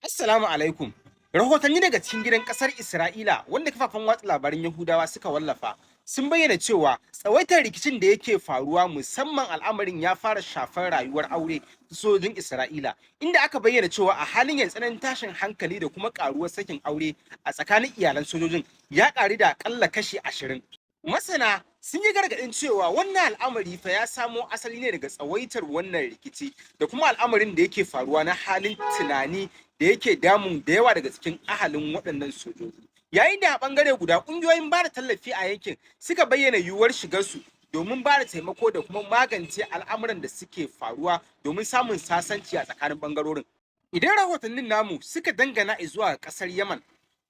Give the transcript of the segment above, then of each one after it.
Assalamu alaikum. Rahotanni daga cikin gidan ƙasar Isra'ila wanda kafafen watsa labaran Yahudawa suka wallafa sun bayyana cewa tsawaitar rikicin da yake faruwa musamman al'amarin ya fara shafar rayuwar aure ta sojojin Isra'ila, inda aka bayyana cewa a halin yanzu tsananin tashin hankali da kuma ƙaruwar sakin aure a tsakanin iyalan sojojin ya ƙaru da aƙalla kashi 20. Masana sun yi gargaɗin cewa wannan al'amari fa ya samo asali ne daga tsawaitar wannan rikici da kuma al'amarin da yake faruwa na halin tunani da yake damun da yawa daga cikin ahalin waɗannan sojoji. Yayin da a ɓangare guda ƙungiyoyin ba da tallafi a yankin suka bayyana yiwuwar shigarsu domin ba da taimako da kuma magance al'amuran da suke faruwa domin samun sasanci a tsakanin ɓangarorin. Idan rahotannin namu suka dangana zuwa ƙasar Yaman,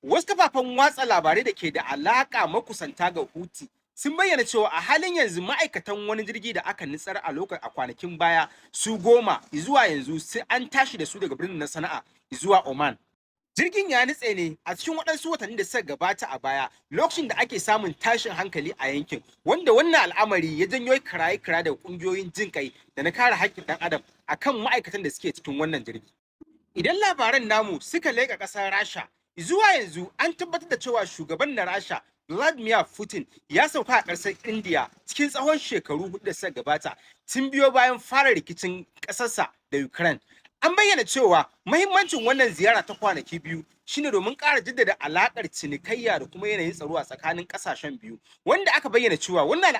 wasu kafafen watsa labarai da ke da alaƙa makusanta ga Houthi sun bayyana cewa a halin yanzu ma'aikatan wani jirgi da aka nutsar a kwanakin baya su 10 zuwa yanzu sai an tashi da su daga birnin na Sana'a zuwa Oman. Jirgin ya nutse ne a cikin waɗansu watanni da suka gabata a baya lokacin da ake samun tashin hankali a yankin, wanda wannan al'amari ya janyo kiraye-kiraye daga ƙungiyoyin jin kai da na kare haƙƙin ɗan adam akan ma'aikatan da suke cikin wannan jirgi. Idan labaran namu suka leƙa ƙasar Rasha, zuwa yanzu an tabbatar da cewa shugaban na Rasha Vladimir Putin ya sauka a ƙasar India cikin tsawon shekaru 4 da suka gabata tun biyo bayan fara rikicin ƙasarsa da Ukraine. An bayyana cewa mahimmancin wannan ziyara ta kwanaki biyu shine domin ƙara jaddada alaƙar cinikayya da kuma yanayin tsaro a tsakanin ƙasashen biyu, wanda aka bayyana cewa wannan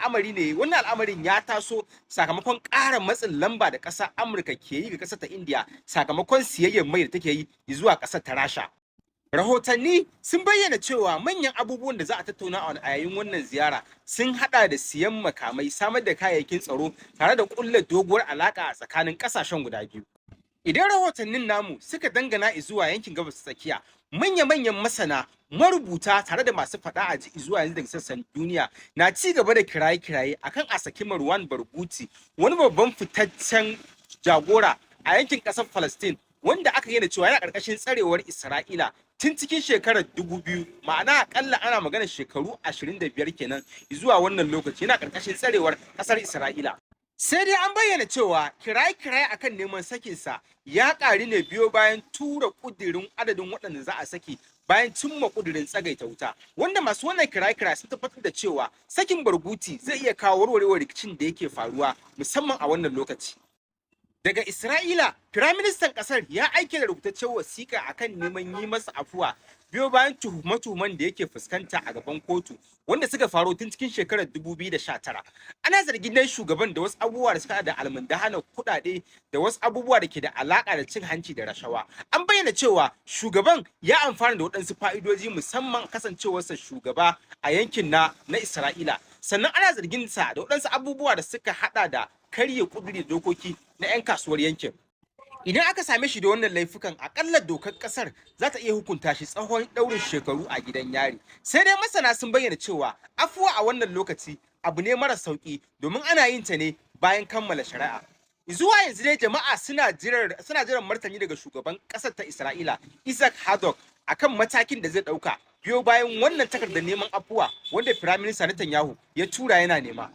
al'amarin ya taso sakamakon ƙara matsin lamba da ƙasar Amurka ke yi ga ƙasar ta India sakamakon siyayyar mai da take yi zuwa ƙasar ta Rasha. Rahotanni sun bayyana cewa manyan abubuwan da za a tattauna a yayin wannan ziyara sun hada da siyan makamai, samar da kayayyakin tsaro tare da ƙulla doguwar alaƙa a tsakanin ƙasashen guda biyu. Idan rahotannin namu suka dangana zuwa yankin gabas ta tsakiya, manya-manyan masana, marubuta tare da masu faɗa a ji zuwa yanzu daga sassan duniya na ci gaba da kiraye-kiraye akan a saki Marwan Barghouti, wani babban fitaccen jagora a yankin ƙasar Palestine wanda aka yana cewa yana ƙarƙashin tsarewar Isra'ila tun cikin shekarar 2000, ma'ana akalla ana magana shekaru 25 kenan zuwa wannan lokaci yana ƙarƙashin tsarewar ƙasar Isra'ila. Sai dai an bayyana cewa kiraye-kiraye akan neman sakinsa ya ƙari ne biyo bayan tura ƙudirin adadin waɗanda za a saki bayan cimma ƙudirin tsagaita wuta, wanda masu wannan kiraye-kiraye sun tabbatar da cewa sakin Barghouti zai iya kawo warwarewar rikicin da yake faruwa musamman a wannan lokaci. Daga Isra'ila, Firaministan ƙasar ya aike da rubutaccen wasiƙa akan neman yi masa afuwa biyo bayan tuhume-tuhumen da yake fuskanta a gaban kotu wanda suka faru tun cikin shekarar 2019. Ana zargin dai shugaban da wasu abubuwa da suka da almundahanar kuɗaɗe da wasu abubuwa da ke da alaƙa da cin hanci da rashawa. An bayyana cewa shugaban ya amfana da waɗansu fa'idoji musamman kasancewarsa shugaba a yankin na Isra'ila. Sannan ana zargin sa da waɗansu abubuwa da suka haɗa da karya ƙuduri dokoki na 'yan kasuwar yankin. Idan aka same shi da wannan laifukan, akalla dokar kasar za ta iya hukunta shi tsawon ɗaurin shekaru a gidan yari. Sai dai masana sun bayyana cewa afuwa a wannan lokaci abu ne mara sauki domin ana yin ta ne bayan kammala shari'a. Zuwa yanzu dai jama'a suna jiran martani daga shugaban ƙasar ta Isra'ila Isaac Herzog akan matakin da zai ɗauka biyo bayan wannan takardar neman afuwa wanda Firaminista Netanyahu ya tura yana nema.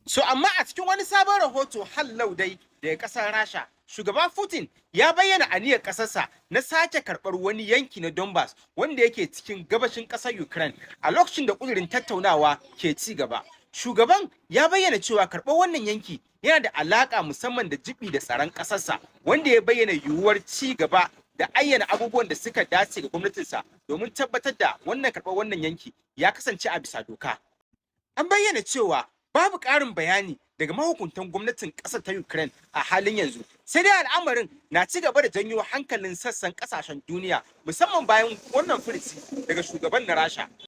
So amma a cikin wani sabon rahoto hallau dai daga ƙasar Rasha, shugaba Putin ya bayyana aniyar ƙasarsa na sake karɓar wani yanki na Donbas wanda yake cikin gabashin ƙasar Ukraine a lokacin da ƙudurin tattaunawa ke ci gaba. Shugaban ya bayyana cewa karɓar wannan yanki yana da alaƙa musamman da jibi da tsaron ƙasarsa, wanda ya bayyana yiwuwar ci gaba da ayyana abubuwan da suka dace ga gwamnatinsa domin tabbatar da karɓar wannan yanki ya kasance a bisa doka. An bayyana cewa babu ƙarin bayani daga mahukuntan gwamnatin ƙasar ta Ukraine a halin yanzu. Sai dai al'amarin na ci gaba da janyo hankalin sassan ƙasashen duniya musamman bayan wannan furici daga shugaban na Rasha.